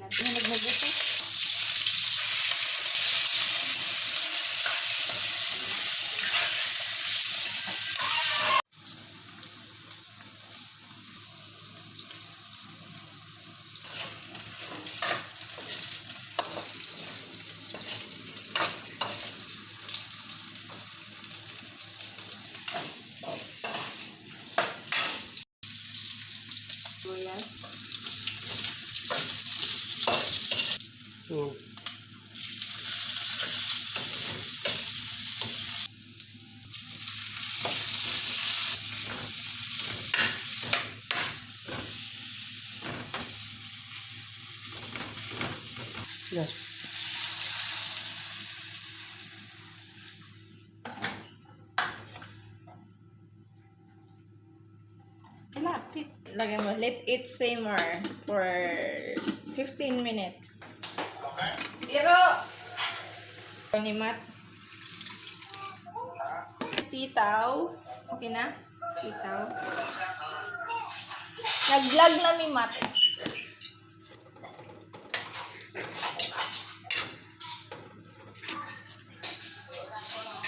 natin yung nagmagusto. Sibuyas. Yes. Lapit. Lagyan mo. Let it simmer for 15 minutes. Pero, ni Matt. Sitaw. Okay na? Sitaw. Nag-vlog na ni Matt.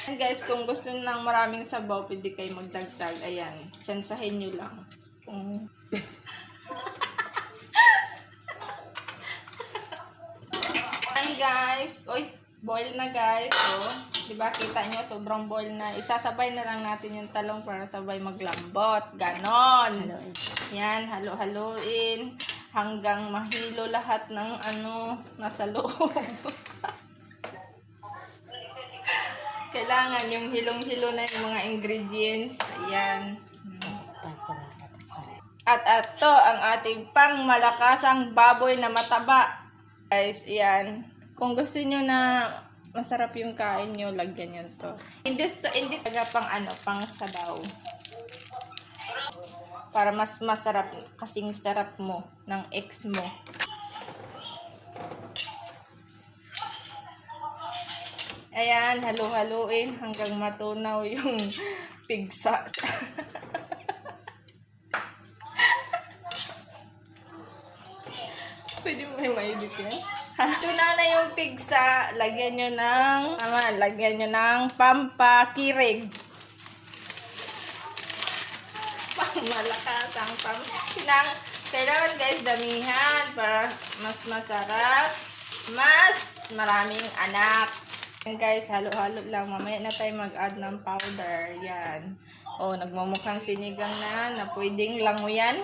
And guys, kung gusto nyo ng maraming sabaw, pwede kayo magdagdag. Ayan. Tsansahin nyo lang. Ayan guys. Uy, boil na guys. So, diba kita nyo, sobrang boil na. Isasabay na lang natin yung talong para sabay maglambot. Ganon. Yan, halo-haloin. Hanggang mahilo lahat ng nasa loob. Kailangan yung hilong-hilo na yung mga ingredients. Ayan. At ito ang ating pang malakasang baboy na mataba. Guys, ayan. Kung gusto nyo na masarap yung kain nyo, lagyan nyo to. Hindi talaga pang sabaw. Para mas masarap, kasing sarap mo ng ex mo. Ayan, halo-haloin hanggang matunaw yung pigsa. Pwede mo may maedit yan? Tuna na yung pigsa, lagyan nyo ng pampakirig. Pangmalakasang kailangan guys damihan para mas masarap, mas maraming anak. Yan guys, halo-halo lang. Mamaya na tayo mag-add ng powder. Yan. Oh, nagmumukhang sinigang na pwedeng languyan.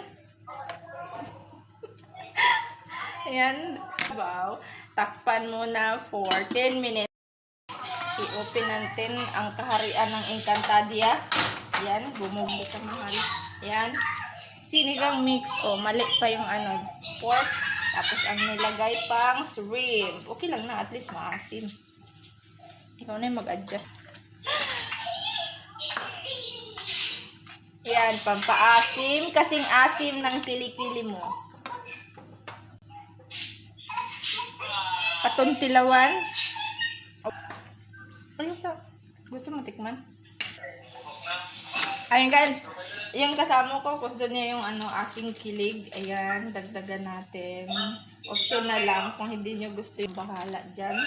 Ayan. Wow. Takpan muna for 10 minutes. I-open natin ang kaharian ng Encantadia. Yan. Bumubo ka mahal. Yan. Sinigang mix. Oh, mali pa yung pork. Tapos ang nilagay pang shrimp. Okay lang na. At least maasim. Ikaw na yung mag-adjust. Yan, pampaasim. Kasing asim ng kilikili mo. Patuntilawan. Ano sa? Gusto mo tikman? Ayun guys. Yung kasama ko, gusto niya yung asing kilig. Ayan, dagdagan natin. Optional lang. Kung hindi nyo gusto yung bahala dyan.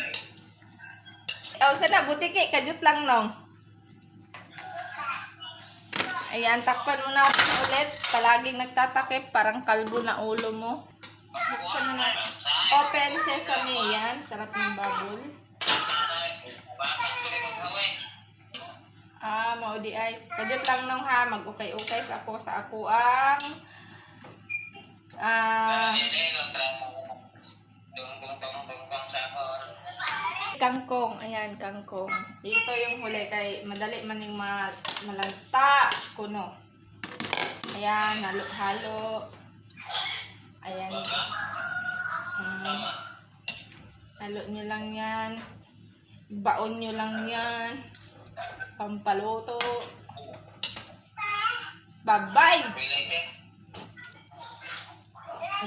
Sana butiki, kajut lang nong. Ayan, takpan mo natin ulit. Palaging nagtatakip, parang kalbo na ulo mo. Buksan na natin. Open sesame, yan. Sarap ng bubble. Maudi ay. Kajut lang nong ha, mag-ukay-ukay sa ako ang kangkong. Ayan, kangkong. Ito yung huli kay madali man yung malanta kuno. Ayan, halo-halo. Ayan. Halo nyo lang yan. Baon nyo lang yan. Pampaluto. Bye-bye!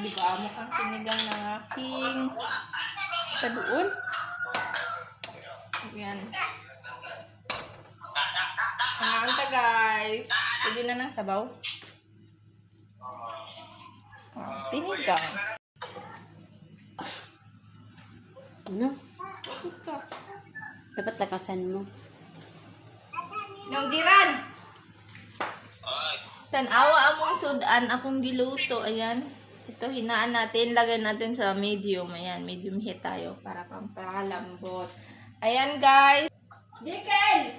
Di ba? Mukhang sinigang ng aking taduon. Ayan. Anta guys. Pwede na ng sabaw. Sinigang. Ano? Ito. Dapat lakasan mo. Nung jiran! Tanawa among sudan akong giluto. Ayan. Ito, hinaan natin. Lagay natin sa medium. Ayan, medium heat tayo para pang pakalambot. Ayan, guys. Jekyll!